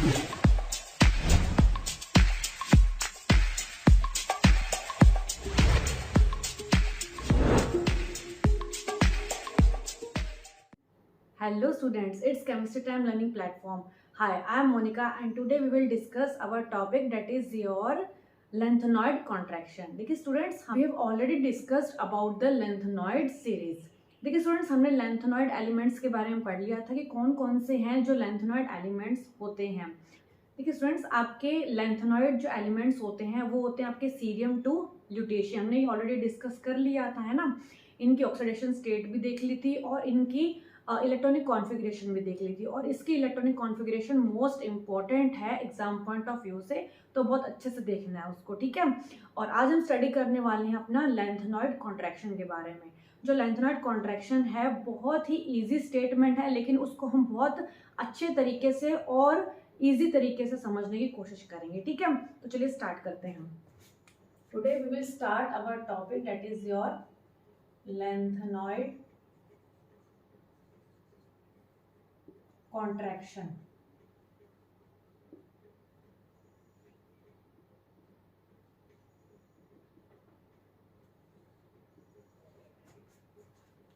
Hello students, it's Chemistry Time Learning Platform. Hi, I am Monica and today we will discuss our topic that is your lengthenoid contraction. देखिए students, we have already discussed about the lengthenoid series. देखिए students, हमने lengthenoid elements के बारे में पढ़ लिया था कि कौन कौन से हैं जो lengthenoid elements होते हैं. देखिए स्टूडेंट्स, आपके लेंथेनॉइड जो एलिमेंट्स होते हैं वो होते हैं आपके सीरियम टू ल्यूटेशियम. हमने ऑलरेडी डिस्कस कर लिया था, है ना. इनकी ऑक्सीडेशन स्टेट भी देख ली थी और इनकी इलेक्ट्रॉनिक कॉन्फ़िगरेशन भी देख ली थी. और इसकी इलेक्ट्रॉनिक कॉन्फ़िगरेशन मोस्ट इंपॉर्टेंट है एग्जाम पॉइंट ऑफ व्यू से, तो बहुत अच्छे से देखना है उसको, ठीक है. और आज हम स्टडी करने वाले हैं अपना लेंथेनॉइड कॉन्ट्रैक्शन के बारे में. जो लेंथेनॉइड कॉन्ट्रैक्शन है बहुत ही ईजी स्टेटमेंट है, लेकिन उसको हम बहुत अच्छे तरीके से और ईजी तरीके से समझने की कोशिश करेंगे, ठीक है. तो चलिए स्टार्ट करते हैं. Today we will start our topic that is your lanthanoid contraction.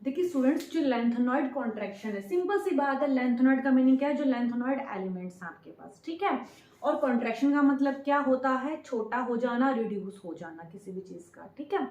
देखिए स्टूडेंट्स, जो लेंथेनॉइड कॉन्ट्रैक्शन है, सिंपल सी बात है. लेंथेनॉइड का मीनिंग क्या है? जो लेंथेनॉइड एलिमेंट्स हैं आपके पास, ठीक है. और कॉन्ट्रैक्शन का मतलब क्या होता है? छोटा हो जाना, रिड्यूस हो जाना किसी भी चीज का, ठीक है.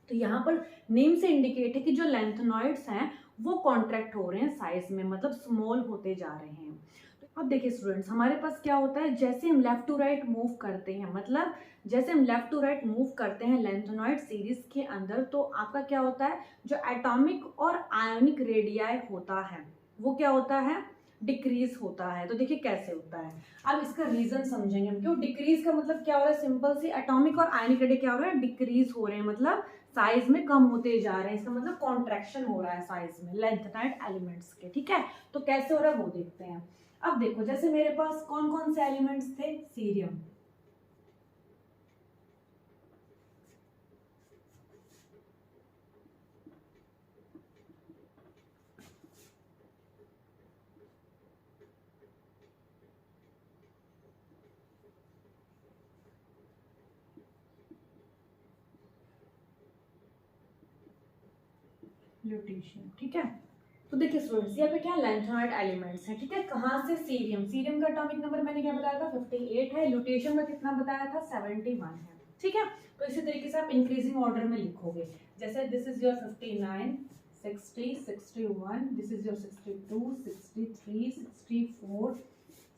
तो यहाँ पर नेम से इंडिकेट है कि जो लेंथेनॉइड्स हैं वो कॉन्ट्रैक्ट हो रहे हैं साइज में, मतलब स्मॉल होते जा रहे हैं. तो अब देखिए स्टूडेंट्स, हमारे पास क्या होता है, जैसे हम लेफ्ट टू राइट मूव करते हैं, मतलब जैसे हम लेफ्ट टू राइट मूव करते हैं लेंथेनॉइड सीरीज के अंदर, तो आपका क्या होता है, जो एटॉमिक और आयोनिक रेडियाई होता है वो क्या होता है, डिक्रीज होता है. तो देखिए कैसे होता है, अब इसका रीजन समझेंगे हम. क्यों डिक्रीज का मतलब क्या हो रहा है? सिंपल सी एटॉमिक और आयोनिक रेडियाई क्या हो रहा है, डिक्रीज हो रहे हैं, मतलब साइज में कम होते जा रहे हैं. इसका मतलब कॉन्ट्रैक्शन हो रहा है साइज में लेंथेनॉइड एलिमेंट्स के, ठीक है. तो कैसे हो रहा है वो देखते हैं. अब देखो, जैसे मेरे पास कौन कौन से एलिमेंट्स थे, सीरियम, ल्यूटेशियम, ठीक है. तो देखिए स्टूडेंट्स, यहाँ पे क्या लेंथेनॉइड एलिमेंट्स हैं, ठीक है. कहाँ से? सीरियम. सीरियम का एटॉमिक नंबर मैंने क्या बताया था, 58 है. ल्यूटेशियम का कितना बताया था, 71 है, ठीक है. तो इसी तरीके से आप इंक्रीजिंग ऑर्डर में लिखोगे. जैसे this is your 59, 60, 61, this is your 62, 63, 64,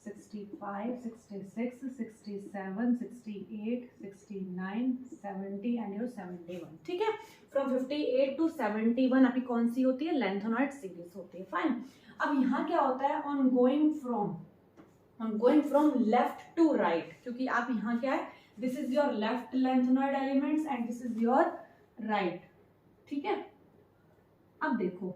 65, 66, 67, 68, 69, 70 and your 71, ठीक है. फ्रॉम 58 टू 71 आपकी कौन सी होती है, लेंथेनॉइड सीरीज होती है. फाइन. अब यहाँ क्या होता है, on going from left to right, क्योंकि आप यहाँ क्या है, this is your left lanthanoid elements and this is your right, ठीक है. अब देखो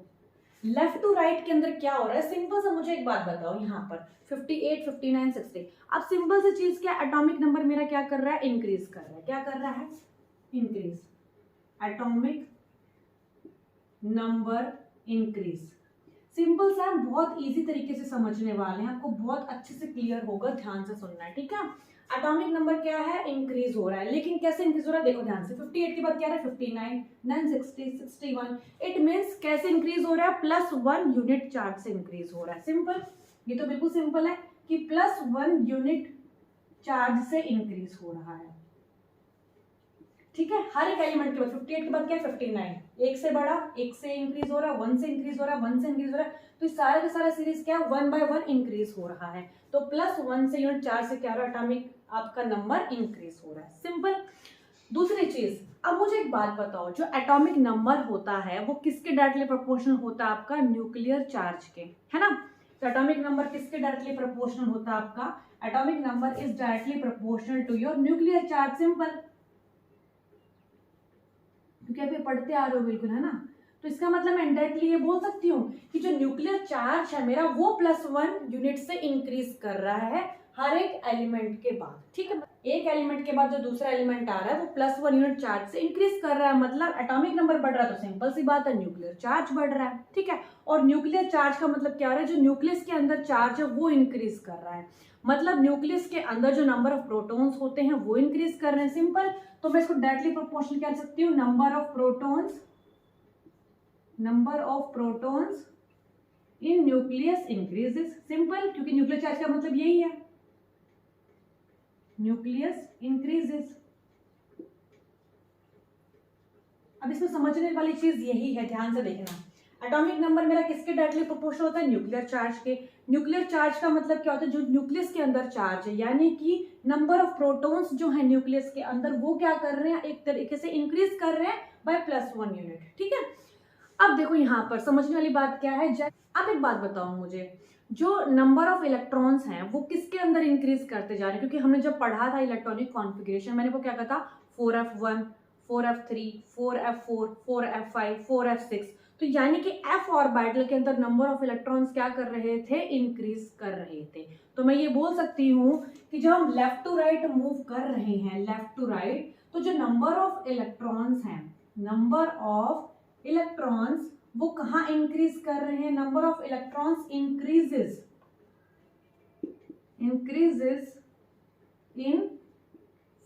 लेफ्ट टू राइट के अंदर क्या हो रहा है, सिंपल सा मुझे एक बात बताओ. यहाँ पर 58, 59, 60, अब सिंपल सी चीज क्या, एटॉमिक नंबर मेरा क्या कर रहा है, इंक्रीज कर रहा है. क्या कर रहा है, increase. Atomic number increase. Simple सा, बहुत इजी तरीके से समझने वाले हैं, आपको बहुत अच्छे से क्लियर होगा, ध्यान से सुनना है, ठीक है. एटॉमिक नंबर क्या है, इंक्रीज हो रहा है. लेकिन कैसे इंक्रीज हो रहा है, देखो ध्यान से. 58 के बाद क्या है, 59, 60, 61. इट मीन्स कैसे इंक्रीज हो रहा है, +1 यूनिट चार्ज से इंक्रीज हो रहा है. सिंपल, ये तो बिल्कुल सिंपल है कि +1 यूनिट चार्ज से इंक्रीज हो रहा है, ठीक है. हर एक एलिमेंट के बाद 58 के बाद क्या है, 59, एक से बड़ा, एक से इंक्रीज हो रहा है, 1 से इंक्रीज हो रहा है, 1 से इंक्रीज हो रहा है. तो सारा का सारा सीरीज क्या है, 1 बाय 1 इंक्रीज हो रहा है. तो +1 से यूनिट चार्ज से क्या हो रहा है, एटॉमिक आपका नंबर इंक्रीज हो रहा है. सिंपल. दूसरी चीज, अब मुझे एक बात बताओ, जो एटॉमिक नंबर होता है वो किसके डायरेक्टली प्रोपोर्शनल होता है, आपका न्यूक्लियर चार्ज के, है ना. तो एटॉमिक नंबर किसके डायरेक्टली प्रोपोर्शनल होता है, आपका atomic number is directly proportional to your nuclear charge. Simple, क्योंकि आप ये पढ़ते आ रहे हो बिल्कुल, है ना. तो इसका मतलब मैं इनडायरेक्टली ये बोल सकती हूँ कि जो न्यूक्लियर चार्ज है मेरा वो +1 यूनिट से इंक्रीज कर रहा है हर एक एलिमेंट के बाद, ठीक है। एक एलिमेंट के बाद जो दूसरा एलिमेंट आ रहा है वो +1 यूनिट चार्ज से इंक्रीज कर रहा है, मतलब एटॉमिक नंबर बढ़ रहा है, तो सिंपल सी बात है न्यूक्लियर चार्ज बढ़ रहा है, ठीक है। और न्यूक्लियर चार्ज का मतलब क्या हो रहा है, जो न्यूक्लियस के अंदर चार्ज है वो इंक्रीज कर रहा है, मतलब न्यूक्लियस के अंदर जो नंबर ऑफ प्रोटॉन्स होते हैं वो इंक्रीज कर रहे हैं, सिंपल। तो मैं इसको डायरेक्टली प्रोपोर्शनल क्या लिख सकती हूँ, number of protons in nucleus increases, simple, क्योंकि न्यूक्लियर चार्ज का मतलब यही है, न्यूक्लियस इंक्रीजेस। अब इसमें समझने वाली चीज यही है, ध्यान से देखना, एटॉमिक नंबर मेरा किसके डायरेक्टली प्रोपोर्शनल होता है, न्यूक्लियर चार्ज के। न्यूक्लियर चार्ज का मतलब क्या होता है, जो न्यूक्लियस के अंदर चार्ज है, यानी कि नंबर ऑफ प्रोटॉन्स जो है न्यूक्लियस के अंदर वो क्या कर रहे हैं, एक तरीके से इंक्रीज कर रहे हैं बाय +1 यूनिट, ठीक है। अब देखो यहाँ पर समझने वाली बात क्या है, अब एक बात बताओ मुझे, जो नंबर ऑफ इलेक्ट्रॉन्स हैं वो किसके अंदर इंक्रीज करते जा रहे हैं, क्योंकि हमने जब पढ़ा था इलेक्ट्रॉनिक कॉन्फ़िगरेशन, मैंने वो क्या कहा था, 4f1 4f3 4f4 4f5 4f6, तो यानी कि f ऑर्बिटल के अंदर नंबर ऑफ इलेक्ट्रॉन्स क्या कर रहे थे, इंक्रीज कर रहे थे। तो मैं ये बोल सकती हूँ कि जब हम लेफ्ट टू राइट मूव कर रहे हैं, लेफ्ट टू राइट, तो जो नंबर ऑफ इलेक्ट्रॉन्स हैं, नंबर ऑफ इलेक्ट्रॉन्स वो कहाँ इंक्रीज कर रहे हैं, number of electrons increases in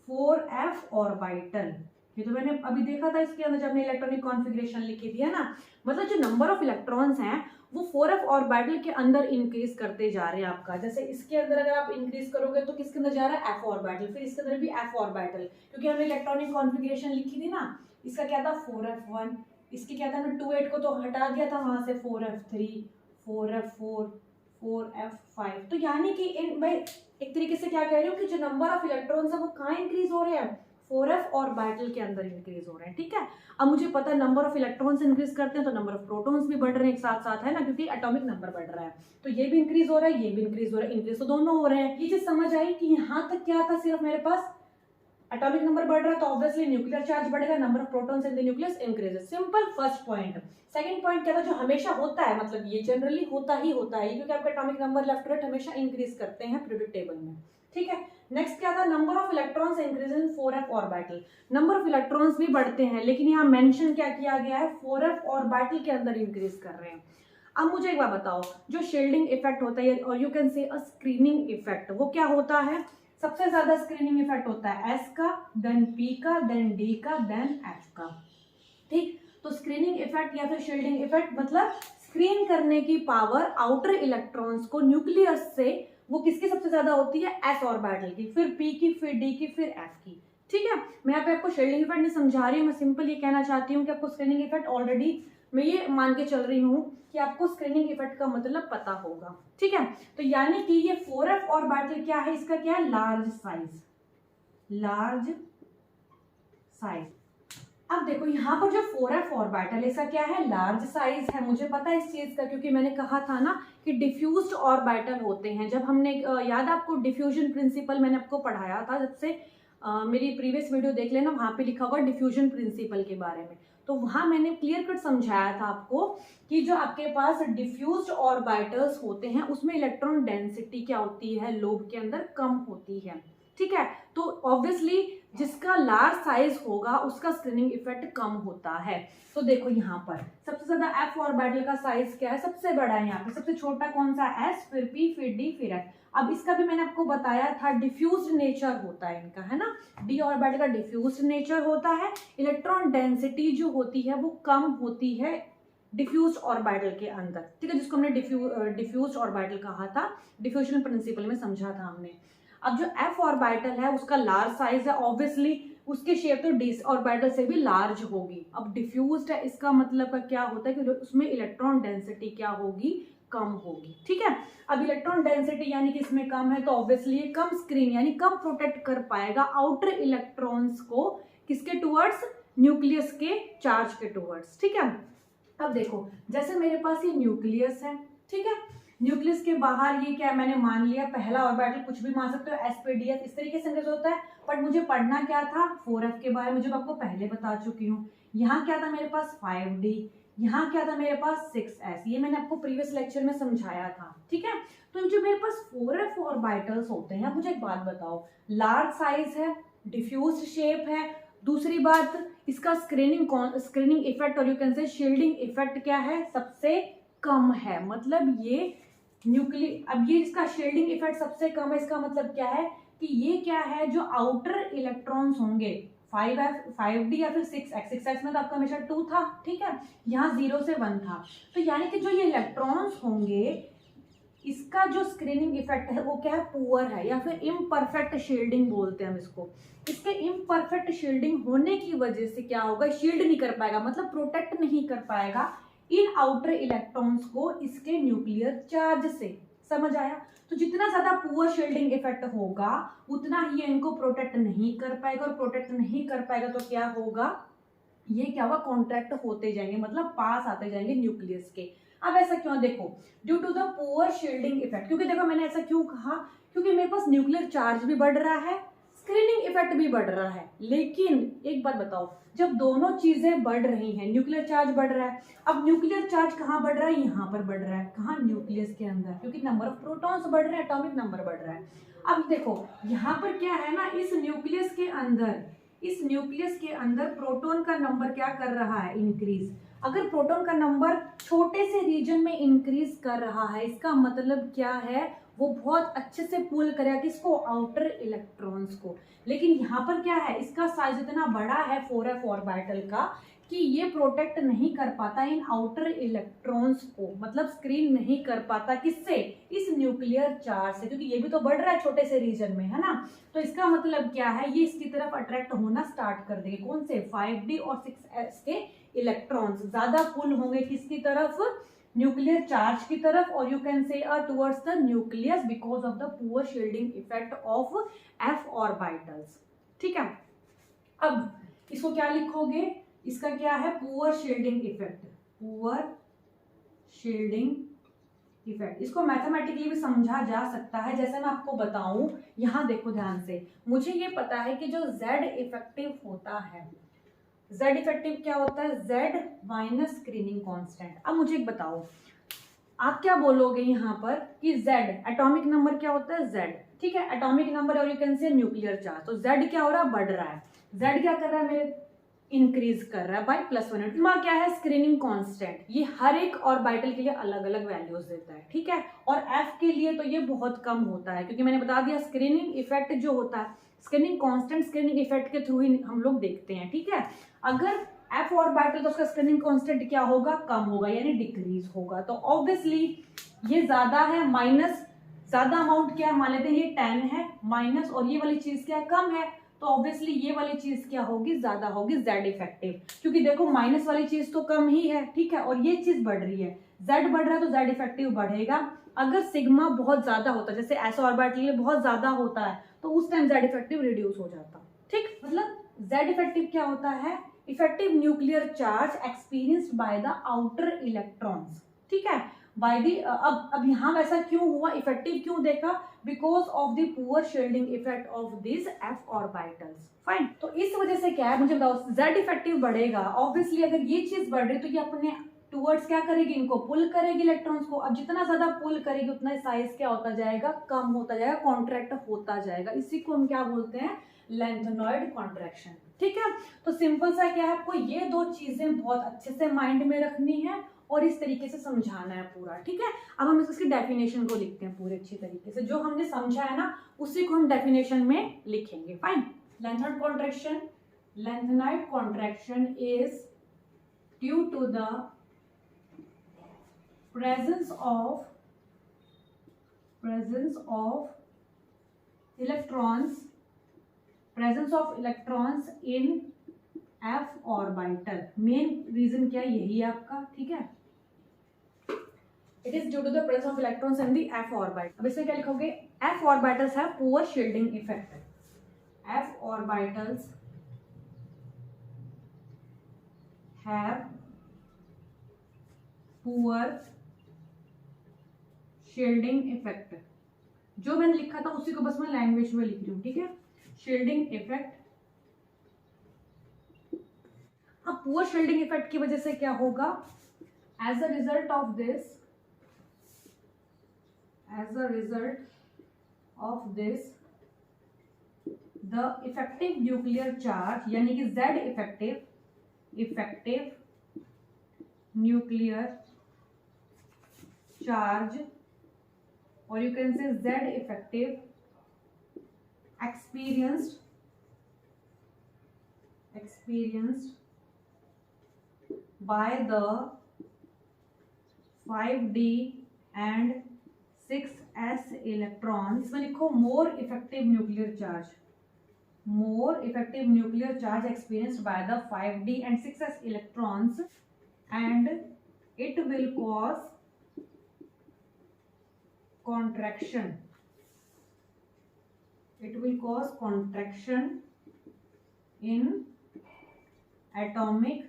4f orbital. ये तो मैंने अभी देखा था इसके अंदर जब हमने इलेक्ट्रॉनिक कॉन्फ़िगरेशन लिखी थी, है ना, मतलब जो नंबर ऑफ इलेक्ट्रॉन्स हैं वो 4f ऑर्बिटल के अंदर इंक्रीज करते जा रहे हैं आपका। जैसे इसके अंदर अगर आप इंक्रीज करोगे तो किसके अंदर जा रहा है, f ऑर्बिटल, फिर इसके अंदर भी f ऑर्बिटल, क्योंकि हमने इलेक्ट्रॉनिक कॉन्फ़िगरेशन लिखी थी ना, इसका क्या था 4f1, इसकी क्या था, हमने 2 8 को तो हटा दिया था वहां से, 4f3 4f4 4f5, तो यानी कि मैं एक तरीके से क्या कह रही हूँ कि जो नंबर ऑफ इलेक्ट्रॉन्स है वो कहाँ इंक्रीज हो रहे हैं, 4f ऑर्बिटल के अंदर इंक्रीज हो रहे हैं, ठीक है। अब मुझे पता है नंबर ऑफ इलेक्ट्रॉन्स इंक्रीज करते हैं तो नंबर ऑफ प्रोटॉन्स भी बढ़ रहे हैं एक साथ साथ, है ना, क्योंकि एटॉमिक नंबर बढ़ रहा है, तो ये भी इंक्रीज हो रहा है, ये भी इंक्रीज हो रहा है, इंक्रीज तो दोनों हो रहे हैं। ये चीज समझ आई कि यहाँ तक क्या था, सिर्फ मेरे पास एटॉमिक नंबर बढ़ रहा है तो ऑब्वियसली न्यूक्लियर चार्ज बढ़ेगा, number of protons in the nucleus increases, simple first point. Second point क्या था, जो हमेशा होता है, मतलब ये जनरली होता ही होता है, क्योंकि आपका एटॉमिक नंबर लेफ्ट राइट हमेशा इंक्रीज करते हैं पीरियोडिक टेबल में, ठीक है। नेक्स्ट क्या था, number of electrons increase in 4f orbital, number of electrons भी बढ़ते हैं, लेकिन यहाँ मेंशन क्या किया गया है, 4f ऑर्बिटल के अंदर इंक्रीज कर रहे हैं। अब मुझे एक बात बताओ, जो शील्डिंग इफेक्ट होता है और यू कैन से अ स्क्रीनिंग इफेक्ट, वो क्या होता है, सबसे ज्यादा स्क्रीनिंग इफेक्ट होता है S का, देन P का, देन D का, देन F का, ठीक। तो स्क्रीनिंग इफेक्ट या फिर शील्डिंग इफेक्ट मतलब स्क्रीन करने की पावर आउटर इलेक्ट्रॉन्स को न्यूक्लियस से, वो किसकी सबसे ज्यादा होती है, S ऑर्बिटल की, फिर P की, फिर D की, फिर F की, ठीक है। मैं यहाँ पे आपको शील्डिंग इफेक्ट नहीं समझा रही हूँ, मैं सिंपल ये कहना चाहती हूँ कि आपको स्क्रीनिंग इफेक्ट ऑलरेडी, मैं ये मान के चल रही हूँ कि आपको स्क्रीनिंग इफेक्ट का मतलब पता होगा, ठीक है। तो यानी कि ये 4f ऑर्बिटल क्या है, इसका क्या है, लार्ज साइज। अब देखो यहाँ पर जो 4f ऑर्बिटल है इसका क्या है, लार्ज साइज है, मुझे पता है इस चीज का, क्योंकि मैंने कहा था ना कि डिफ्यूज्ड ऑर्बिटल होते हैं। जब हमने याद आपको डिफ्यूजन प्रिंसिपल मैंने आपको पढ़ाया था, जब से मेरी प्रीवियस वीडियो देख लेना, वहां पे लिखा हुआ डिफ्यूजन प्रिंसिपल के बारे में, तो वहां मैंने क्लियर कट समझाया था आपको कि जो आपके पास डिफ्यूज्ड ऑर्बिटल्स होते हैं उसमें इलेक्ट्रॉन डेंसिटी क्या होती है, लोब के अंदर कम होती है, ठीक है। तो ऑब्वियसली जिसका लार्ज साइज होगा उसका स्क्रीनिंग इफेक्ट कम होता है। तो देखो यहाँ पर सबसे ज्यादा f ऑर्बिटल का साइज क्या है, सबसे बड़ा है यहाँ पे, सबसे छोटा कौन सा, s, फिर p, फिर d, फिर f। अब इसका भी मैंने आपको बताया था डिफ्यूज्ड नेचर होता है इनका, है ना, d ऑर्बिटल का डिफ्यूज्ड नेचर होता है, इलेक्ट्रॉन डेंसिटी जो होती है वो कम होती है डिफ्यूज्ड ऑर्बिटल के अंदर, ठीक है, जिसको हमने डिफ्यूज्ड ऑर्बिटल कहा था, डिफ्यूजन प्रिंसिपल में समझा था हमने। अब जो f ऑर्बिटल है उसका लार्ज साइज है, ऑब्वियसली उसकी शेप तो d ऑर्बिटल से भी लार्ज होगी। अब डिफ्यूज्ड है, इसका मतलब क्या होता है कि उसमें इलेक्ट्रॉन डेंसिटी क्या होगी, कम होगी, ठीक है। अब इलेक्ट्रॉन डेंसिटी यानी कि इसमें कम है तो ऑब्वियसली ये कम स्क्रीन यानी कम प्रोटेक्ट कर पाएगा आउटर इलेक्ट्रॉन्स को, किसके टुवर्ड्स, न्यूक्लियस के चार्ज के टुवर्ड्स, ठीक है। अब देखो जैसे मेरे पास ये न्यूक्लियस है, ठीक है, न्यूक्लियस के बाहर ये क्या है, मैंने मान लिया पहला ऑर्बिटल, कुछ भी मान सकते हो, s पे ds, इस तरीके से इंक्रीज होता है। बट मुझे पढ़ना क्या था, 4f के बारे में, जो आपको पहले बता चुकी हूँ। यहाँ क्या था मेरे पास 5d, यहाँ क्या था मेरे पास 6s, ये मैंने आपको प्रीवियस लेक्चर में समझाया था, ठीक है। तो जो मेरे पास 4f ऑर्बिटल्स होते हैं, मुझे एक बात बताओ, लार्ज साइज है, डिफ्यूज शेप है, दूसरी बात इसका स्क्रीनिंग इफेक्ट और यू कैन से शील्डिंग इफेक्ट क्या है, सबसे कम है। मतलब ये अब ये इसका शील्डिंग इफेक्ट सबसे कम है, इसका मतलब क्या है कि ये क्या है, जो आउटर इलेक्ट्रॉन्स होंगे 5d या फिर 6x में तो आपका हमेशा 2 था, ठीक है, यहाँ 0 से 1 था, तो यानी कि जो ये इलेक्ट्रॉन्स होंगे इसका जो स्क्रीनिंग इफेक्ट है वो क्या है, पुअर है, या फिर इम्परफेक्ट शील्डिंग बोलते हैं हम इसको। इसके इम्परफेक्ट शील्डिंग होने की वजह से क्या होगा, शील्ड नहीं कर पाएगा, मतलब प्रोटेक्ट नहीं कर पाएगा इन आउटर इलेक्ट्रॉन्स को इसके न्यूक्लियर चार्ज से। समझ आया? तो जितना ज्यादा पुअर शील्डिंग इफेक्ट होगा उतना ही इनको प्रोटेक्ट नहीं कर पाएगा, और प्रोटेक्ट नहीं कर पाएगा तो क्या होगा, ये क्या होगा, कॉन्ट्रैक्ट होते जाएंगे, मतलब पास आते जाएंगे न्यूक्लियस के। अब ऐसा क्यों, देखो due to the poor shielding effect, क्योंकि देखो मैंने ऐसा क्यों कहा, क्योंकि मेरे पास न्यूक्लियर चार्ज भी बढ़ रहा है, स्क्रीनिंग इफेक्ट भी बढ़ रहा है। लेकिन एक बात बताओ, जब दोनों चीजें बढ़ रही हैं, न्यूक्लियर चार्ज बढ़ रहा है, अब न्यूक्लियर चार्ज कहाँ बढ़ रहा है, यहाँ पर बढ़ रहा है, कहाँ, न्यूक्लियस के अंदर, क्योंकि नंबर ऑफ प्रोटॉन्स बढ़ रहे हैं, एटॉमिक नंबर बढ़ रहा है। अब देखो यहाँ पर क्या है ना, इस न्यूक्लियस के अंदर प्रोटॉन का नंबर क्या कर रहा है, इंक्रीज। अगर प्रोटॉन का नंबर छोटे से रीजन में इंक्रीज कर रहा है, इसका मतलब क्या है, वो बहुत अच्छे से पुल करेगा किसको, आउटर इलेक्ट्रॉन्स को। लेकिन यहाँ पर क्या है, इसका साइज इतना बड़ा है 4f ऑर्बिटल का कि ये प्रोटेक्ट नहीं कर पाता इन आउटर इलेक्ट्रॉन्स को, मतलब स्क्रीन नहीं कर पाता, किससे, इस न्यूक्लियर चार्ज से, क्योंकि ये भी तो बढ़ रहा है छोटे से रीजन में, है ना। तो इसका मतलब क्या है, ये इसकी तरफ अट्रैक्ट होना स्टार्ट कर देंगे, कौन से, 5d और 6s के इलेक्ट्रॉन्स ज्यादा पुल होंगे किसकी तरफ, न्यूक्लियर चार्ज की तरफ, और यू कैन से towards the nucleus because of the poor shielding effect of f orbitals. ठीक है, अब इसको क्या लिखोगे, इसका क्या है, poor shielding effect, poor shielding effect. इसको मैथमेटिकली भी समझा जा सकता है, जैसे मैं आपको बताऊं, यहां देखो ध्यान से, मुझे ये पता है कि जो z इफेक्टिव होता है, z इफेक्टिव क्या होता है, z माइनस स्क्रीनिंग कांस्टेंट। अब मुझे एक बताओ, आप क्या बोलोगे यहाँ पर कि z एटॉमिक नंबर क्या होता है, z, ठीक है, एटॉमिक नंबर और यू कैन से न्यूक्लियर चार्ज, तो z क्या हो रहा है, बढ़ रहा है, z क्या कर रहा है मेरे, इंक्रीज कर रहा है बाय +1। माँ क्या है, स्क्रीनिंग कांस्टेंट, ये हर एक ऑर्बिटल के लिए अलग अलग वैल्यूज देता है, ठीक है, और f के लिए तो ये बहुत कम होता है, क्योंकि मैंने बता दिया स्क्रीनिंग इफेक्ट जो होता है, स्क्रीनिंग कांस्टेंट स्क्रीनिंग इफेक्ट के थ्रू ही हम लोग देखते हैं, ठीक है। अगर f ऑर्बिटल तो उसका स्क्रीनिंग कांस्टेंट क्या होगा, कम होगा, यानी डिक्रीज होगा, तो ऑब्वियसली ये ज्यादा है, माइनस ज्यादा अमाउंट क्या है, मान लेते हैं ये 10 है माइनस, और ये वाली चीज क्या कम है, तो ऑब्वियसली ये वाली चीज क्या होगी, ज्यादा होगी, z इफेक्टिव, क्योंकि देखो माइनस वाली चीज तो कम ही है, ठीक है, और ये चीज बढ़ रही है, z बढ़ रहा है तो z इफेक्टिव बढ़ेगा। अगर सिग्मा बहुत ज्यादा होता है, जैसे s ऑर्बिटल के लिए बहुत ज्यादा होता है, तो उस टाइम z इफेक्टिव रिड्यूस हो जाता, ठीक, मतलब z इफेक्टिव क्या होता है, effective nuclear charge experienced by the outer electrons, ठीक है, बाय द अब यहाँ वैसा क्यों हुआ, इफेक्टिव क्यों देखा, because of the poor shielding effect of this f orbitals, fine. तो इस वजह से क्या है, मुझे बताओ, z इफेक्टिव बढ़ेगा, ऑब्वियसली अगर ये चीज बढ़ रही तो ये अपने टूवर्ड्स क्या करेगी, इनको पुल करेगी इलेक्ट्रॉन्स को, अब जितना ज्यादा पुल करेगी उतना साइज क्या होता जाएगा, कम होता जाएगा, कॉन्ट्रैक्ट होता जाएगा, इसी को हम क्या बोलते हैं, लेंथेनॉइड कॉन्ट्रैक्शन, ठीक है। तो सिंपल सा क्या है, आपको ये दो चीजें बहुत अच्छे से माइंड में रखनी है और इस तरीके से समझाना है पूरा, ठीक है। अब हम इसकी डेफिनेशन को लिखते हैं पूरे अच्छी तरीके से, जो हमने समझा है ना उसी को हम डेफिनेशन में लिखेंगे, fine. Lanthanoid contraction is due to the presence of electrons in f orbital। Main reason क्या है, यही है आपका, ठीक है, it is due to the presence of electrons in the f orbital. अब इसमें क्या लिखोगे, f orbitals have poor shielding effect, f orbitals have poor shielding effect, जो मैंने लिखा था उसी को बस मैं लैंग्वेज में लिख रही हूँ, ठीक है, शील्डिंग इफेक्ट। अब पुअर शील्डिंग इफेक्ट की वजह से क्या होगा, as a result of this as a result of this the effective nuclear charge यानी कि Z effective nuclear charge or you can say Z effective experienced by the 5d and 6s electrons. इसमें लिखो more effective nuclear charge experienced by the 5d and 6s electrons, and it will cause contraction. In atomic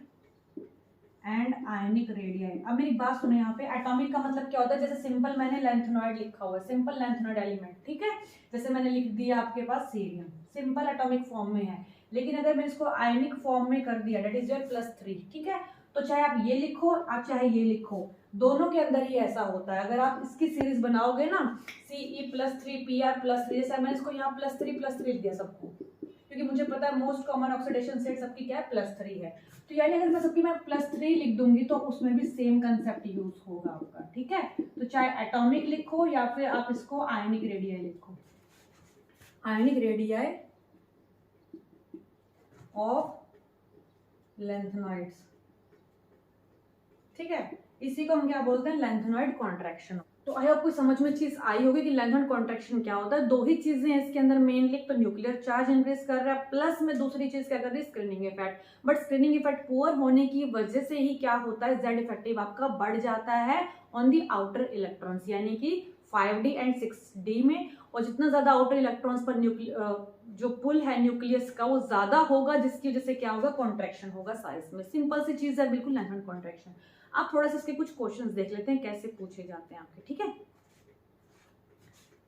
and ionic radii. अब मेरी बात सुनो, यहाँ पे atomic का मतलब क्या होता है? जैसे सिंपल मैंने लेंथेनॉइड लिखा हुआ है, सिंपल लेंथेनॉइड एलिमेंट, ठीक है। जैसे मैंने लिख दिया आपके पास सीरियम, सिंपल एटॉमिक फॉर्म में है। लेकिन अगर मैं इसको आयनिक फॉर्म में कर दिया, दैट इज योर +3, ठीक है। तो चाहे आप ये लिखो, आप चाहे ये लिखो, दोनों के अंदर ही ऐसा होता है। अगर आप इसकी सीरीज बनाओगे ना, Ce+3 Pr+3, जैसे मैंने इसको यहाँ +3 लिख दिया सबको, क्योंकि मुझे पता है मोस्ट कॉमन ऑक्सीडेशन स्टेट सबकी क्या है, +3 है। तो यानी अगर मैं सबकी मैं +3 लिख दूंगी तो उसमें भी सेम कंसेप्ट यूज होगा आपका, ठीक है। तो चाहे एटॉमिक लिखो या फिर आप इसको आयनिक रेडियाई लिखो, आयनिक रेडियाई ऑफ लेंथेनॉइड्स, ठीक है। इसी को हम क्या बोलते हैं, लेंथेनॉइड कॉन्ट्रैक्शन। तो आई होप कोई समझ में चीज आई होगी कि लेंथेनॉइड कॉन्ट्रैक्शन क्या होता है। दो ही चीजें हैं इसके अंदर मेनली, तो न्यूक्लियर चार्ज इंक्रीज कर रहा है, प्लस में दूसरी चीज क्या कर रही है, screening effect. But screening effect poor होने की वजह से ही क्या होता है, Z इफेक्टिव आपका बढ़ जाता है ऑन दी आउटर इलेक्ट्रॉन्स, यानी कि 5d एंड 6d में। और जितना ज्यादा आउटर इलेक्ट्रॉन्स पर जो पुल है न्यूक्लियस का वो ज्यादा होगा, जिसकी वजह से क्या होगा, कॉन्ट्रैक्शन होगा साइज में। सिंपल सी चीज है बिल्कुल, लेंथेनॉइड कॉन्ट्रैक्शन। आप थोड़ा सा इसके कुछ क्वेश्चंस देख लेते हैं कैसे पूछे जाते हैं आपके, ठीक है।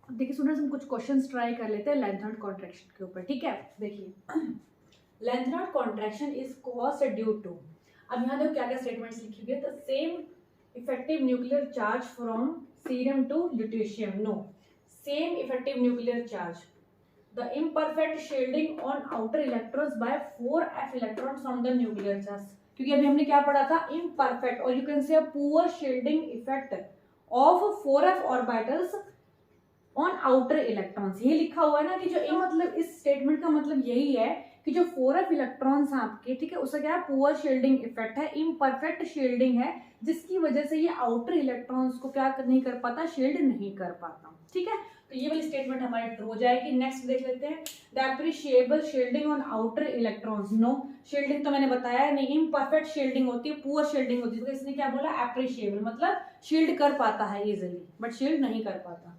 अब देखिए स्टूडेंट्स, हम कुछ क्वेश्चंस ट्राई कर लेते हैं लेंथेनॉइड कॉन्ट्रैक्शन के ऊपर, ठीक है। देखिए lanthanoid contraction is caused due to, अब यहाँ देखो क्या क्या स्टेटमेंट्स लिखी हुई है। The same effective nuclear charge from cerium to lutetium, no, same effective nuclear charge, the imperfect shielding on outer electrons by 4f electrons from the nuclear charge, क्योंकि अभी हमने क्या पढ़ा था, इम्परफेक्ट, और you can say poor shielding effect of 4f orbitals on outer electrons. ये लिखा हुआ है ना कि जो मतलब इस स्टेटमेंट का मतलब यही है कि जो 4f इलेक्ट्रॉन्स हैं आपके, ठीक है, उसका क्या है, पुअर शील्डिंग इफेक्ट है, इम्परफेक्ट शील्डिंग है, जिसकी वजह से ये आउटर इलेक्ट्रॉन्स को क्या नहीं कर पाता, शील्ड नहीं कर पाता, ठीक है। तो ये वाली स्टेटमेंट हमारी ट्रू हो जाएगी। नेक्स्ट देख लेते हैं, the appreciable shielding on outer electrons, no, shielding तो मैंने बताया नहीं, इम्परफेक्ट शील्डिंग होती है, पुअर शील्डिंग होती है। तो इसने क्या बोला, एप्रिशिएबल, मतलब शील्ड कर पाता है इजिली, बट शील्ड नहीं कर पाता।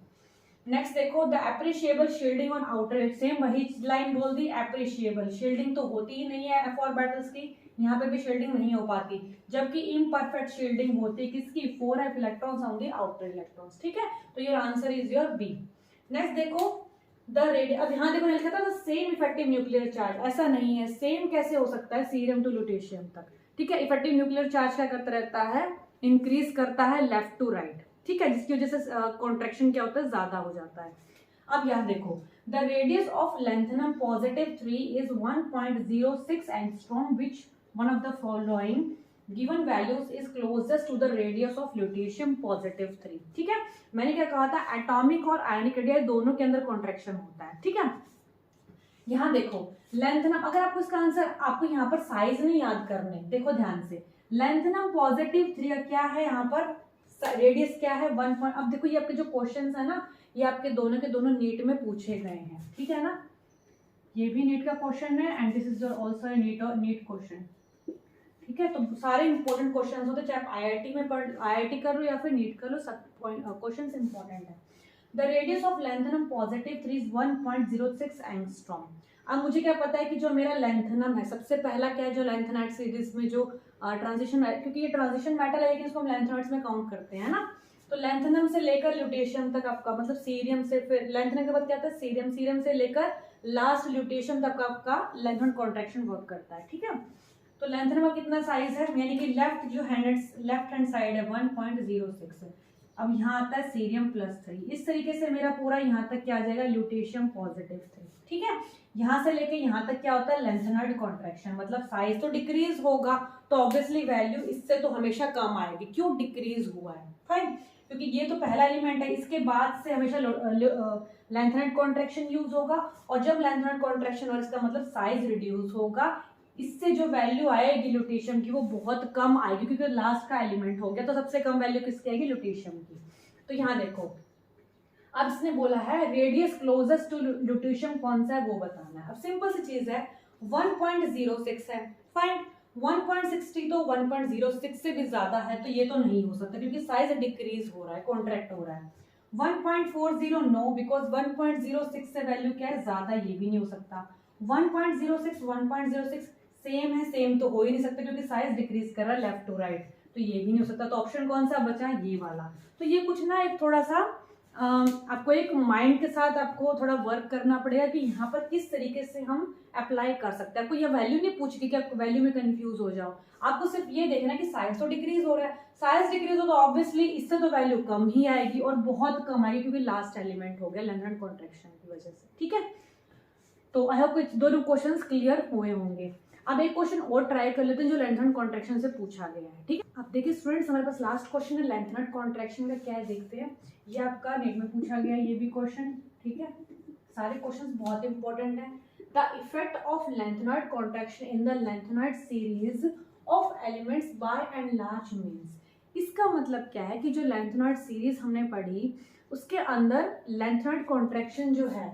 नेक्स्ट देखो, the appreciable shielding on outer, same वही लाइन बोल दी, एप्रिशिएबल, शील्डिंग तो होती ही नहीं है f ऑर्बिटल्स की, यहाँ पे भी शील्डिंग नहीं हो पाती, जबकि इम्परफेक्ट शील्डिंग होती है किसकी, 4f electrons on the outer electrons, ठीक है। तो your answer is your B. Next देखो, द रेडियस, अब यहाँ देखो लिखा था सेम इफेक्टिव न्यूक्लियर चार्ज, ऐसा नहीं है, सेम कैसे हो सकता है, सीरियम टू ल्यूटेशियम तक, ठीक है। इफेक्टिव न्यूक्लियर चार्ज क्या करता रहता है, इंक्रीज करता है लेफ्ट टू राइट, ठीक है, जिसकी वजह से कॉन्ट्रैक्शन क्या होता है, ज्यादा हो जाता है। अब यहाँ देखो, the radius of lanthanum +3 is 1.06 angstrom, which one of the following given values is closest to the radius of lutetium +3, ठीक है। मैंने क्या कहा था, एटॉमिक और आयनिक रेडियस दोनों के अंदर कॉन्ट्रैक्शन होता है, ठीक है। यहाँ देखो लेंथेनम, अगर आपको इसका आंसर, आपको यहाँ पर साइज नहीं याद करने, देखो ध्यान से, लेंथेनम +3 क्या है, यहाँ पर रेडियस क्या है, 1. अब देखो ये आपके जो क्वेश्चंस है ना, ये आपके दोनों के दोनों नीट में पूछे गए हैं, ठीक है ना। ये भी नीट का क्वेश्चन है and this is also a NEET question, ठीक है। तो सारे इंपॉर्टेंट क्वेश्चंस होते हैं, चाहे आप आईआईटी में आईआईटी कर लो या फिर नीट कर लो, सब क्वेश्चंस इंपॉर्टेंट है। The radius of lanthanum +3 is 1.06 angstrom. अब मुझे क्या पता है कि जो मेरा लेंथेनम है, सबसे पहला क्या है, जो लेंथेनाइड सीरीज में जो ट्रांजिशन, क्योंकि ये ट्रांजिशन मेटल है लेकिन इसको हम लेंथेनाइड्स में काउंट करते हैं ना, तो लेंथेनम से लेकर ल्यूटेशियम तक आपका, मतलब सीरियम से, फिर लेंथेनम के बाद क्या आता है सीरियम, सीरियम से लेकर लास्ट ल्यूटेशियम तक आपका लेंथेनॉइड कॉन्ट्रैक्शन वर्क करता है, ठीक है। तो लेंथेनम का कितना साइज है, यानी कि लेफ्ट हैंड साइड है 1.06 है। अब यहाँ आता है सीरियम +3, इस तरीके से मेरा पूरा यहाँ तक क्या आ जाएगा, ल्यूटेशियम +3, ठीक है। यहाँ से लेके यहाँ तक क्या होता है, लेंथेनॉइड कॉन्ट्रैक्शन, मतलब साइज तो डिक्रीज होगा, तो ऑब्वियसली वैल्यू इससे तो हमेशा कम आएगी, क्यों, डिक्रीज हुआ है, फाइन, क्योंकि ये तो पहला एलिमेंट है, इसके बाद से हमेशा लेंथेनॉइड कॉन्ट्रैक्शन यूज होगा, और जब लेंथेनॉइड कॉन्ट्रैक्शन और इसका मतलब साइज रिड्यूस होगा, इससे जो वैल्यू आएगी ल्यूटेशियम की वो बहुत कम आएगी, क्योंकि लास्ट का एलिमेंट हो गया, तो सबसे कम वैल्यू किसकी आएगी, ल्यूटेशियम की। तो यहाँ देखो, अब इसने बोला है रेडियस क्लोजेस्ट टू ल्यूटेशियम कौन सा है वो बताना है। अब सिंपल सी चीज है, 1.06 है, फाइन, 1.60 तो 1.06 से भी ज्यादा है, तो ये तो नहीं हो सकता क्योंकि साइज डिक्रीज हो रहा है, कॉन्ट्रैक्ट हो रहा है। 1.40 नो, बिकॉज 1.06 से वैल्यू क्या है, ज्यादा, ये भी नहीं हो सकता। 1.06 1.06 सेम है, सेम तो हो ही नहीं सकता क्योंकि साइज डिक्रीज कर रहा है लेफ्ट टू राइट, तो ये भी नहीं हो सकता। तो ऑप्शन कौन सा बचा, ये वाला। तो ये कुछ ना एक थोड़ा सा आपको एक माइंड के साथ आपको थोड़ा वर्क करना पड़ेगा कि यहाँ पर किस तरीके से हम अप्लाई कर सकते हैं। आपको ये वैल्यू नहीं पूछ रही कि आप वैल्यू में कंफ्यूज हो जाओ, आपको सिर्फ ये देखना कि साइज तो डिक्रीज हो रहा है, साइज डिक्रीज हो तो ऑब्वियसली इससे तो वैल्यू कम ही आएगी और बहुत कम आएगी क्योंकि लास्ट एलिमेंट हो गया लेंथेनॉइड कॉन्ट्रैक्शन की वजह से, ठीक है। तो आई होप दोनों क्वेश्चंस क्लियर हुए होंगे। अब एक क्वेश्चन और ट्राई कर लेते हैं जो लेंथेनॉइड कॉन्ट्रैक्शन से पूछा गया है, ठीक है। अब देखिए स्टूडेंट्स, हमारे पास लास्ट क्वेश्चन है लेंथेनॉइड कॉन्ट्रैक्शन का, क्या है देखते हैं। ये आपका नेट में पूछा गया है, ये भी क्वेश्चन, ठीक है। सारे क्वेश्चंस बहुत इंपॉर्टेंट है। The effect of lanthanoid contraction in the lanthanoid series of elements bye and large means. इसका मतलब क्या है कि जो लेंथेनॉइड सीरीज हमने पढ़ी उसके अंदर लेंथेनॉइड कॉन्ट्रैक्शन जो है,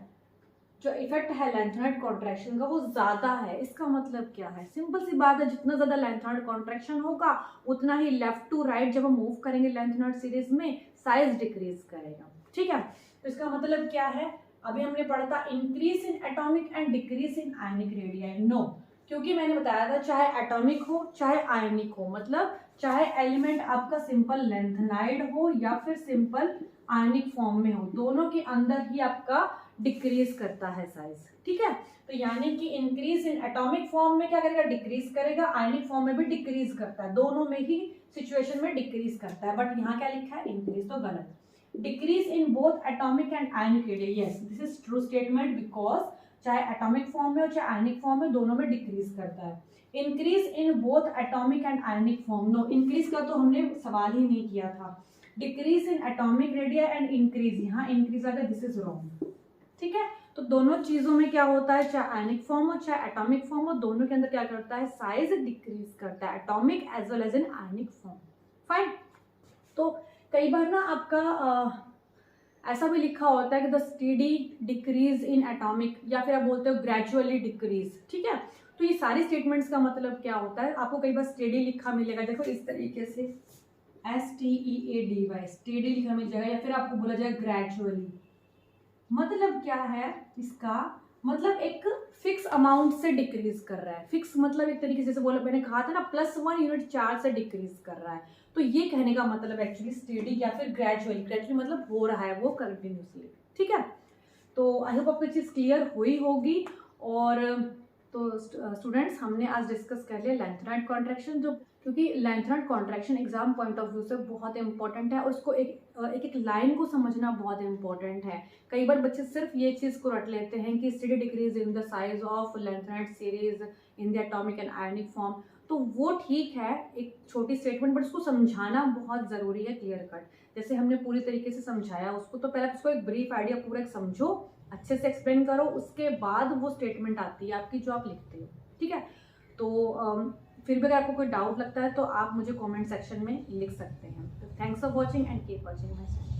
जो इफेक्ट है लेंथेनॉइड कॉन्ट्रैक्शन का वो ज्यादा है। इसका मतलब क्या है, सिंपल सी बात है, जितना ज्यादा लेंथेनॉइड कॉन्ट्रैक्शन होगा उतना ही लेफ्ट टू राइट जब हम मूव करेंगे लेंथेनॉइड सीरीज में साइज डिक्रीज करेगा, ठीक है। तो इसका मतलब क्या है, अभी हमने पढ़ा था increase in atomic and decrease in ionic radii. No, क्योंकि मैंने बताया था चाहे एटॉमिक हो चाहे आयनिक हो, मतलब चाहे एलिमेंट आपका सिंपल लेंथेनाइड हो या फिर सिंपल आयनिक फॉर्म में हो, दोनों के अंदर ही आपका डिक्रीज करता है साइज, ठीक है। तो यानी कि इंक्रीज इन एटॉमिक फॉर्म में क्या करेगा, डिक्रीज करेगा, आयनिक फॉर्म में भी डिक्रीज करता है, दोनों में ही सिचुएशन में डिक्रीज करता है। बट यहाँ क्या लिखा है, इंक्रीज, तो गलत। Decrease in both atomic and ionic radius, yes this is true statement, because चाहे एटॉमिक फॉर्म में हो चाहे आयनिक फॉर्म में, दोनों में डिक्रीज करता है। Increase in both atomic and ionic form, no, increase का तो हमने सवाल ही नहीं किया था। Decrease in atomic radii and increase, यहाँ इंक्रीज आ गया, दिस इज रॉन्ग, ठीक है। तो दोनों चीजों में क्या होता है, चाहे आयनिक फॉर्म हो चाहे एटॉमिक फॉर्म हो, दोनों के अंदर क्या करता है, साइज डिक्रीज करता है, atomic as well as in ionic form, fine. तो कई बार ना आपका ऐसा भी लिखा होता है कि the steady decrease in atomic, या फिर आप बोलते हो ग्रेजुअली डिक्रीज, ठीक है। तो ये सारी स्टेटमेंट्स का मतलब क्या होता है, आपको कई बार स्टेडी लिखा मिलेगा, देखो इस तरीके से STEADY, स्टेडी लिखा मिल जाएगा, या फिर आपको बोला जाएगा ग्रेजुअली। मतलब क्या है इसका, मतलब एक फिक्स अमाउंट से डिक्रीज कर रहा है। फिक्स मतलब एक तरीके से बोला, मैंने कहा था ना +1 यूनिट चार्ज से डिक्रीज कर रहा है, तो ये कहने का मतलब एक्चुअली स्टेडी या फिर ग्रेजुअली, ग्रेजुअली मतलब हो रहा है वो कंटिन्यूसली, ठीक है। तो आई होप आपको चीज़ क्लियर हुई होगी। और तो स्टूडेंट्स, हमने आज डिस्कस कर लिया लेंथेनॉइड कॉन्ट्रैक्शन, जो क्योंकि lanthanoid contraction exam point of view से बहुत इंपॉर्टेंट है, और उसको एक लाइन को समझना बहुत इंपॉर्टेंट है। कई बार बच्चे सिर्फ ये चीज़ को रट लेते हैं कि steady decrease in the size of lanthanoid series in the atomic and ionic form, तो वो ठीक है एक छोटी स्टेटमेंट, बट उसको समझाना बहुत ज़रूरी है क्लियर कट। जैसे हमने पूरी तरीके से समझाया उसको, तो पहले उसको एक ब्रीफ आइडिया पूरा एक समझो, अच्छे से एक्सप्लेन करो, उसके बाद वो स्टेटमेंट आती है आपकी जो आप लिखते हो, ठीक है। तो फिर भी अगर आपको कोई डाउट लगता है तो आप मुझे कमेंट सेक्शन में लिख सकते हैं। तो thanks for watching and keep watching my channel.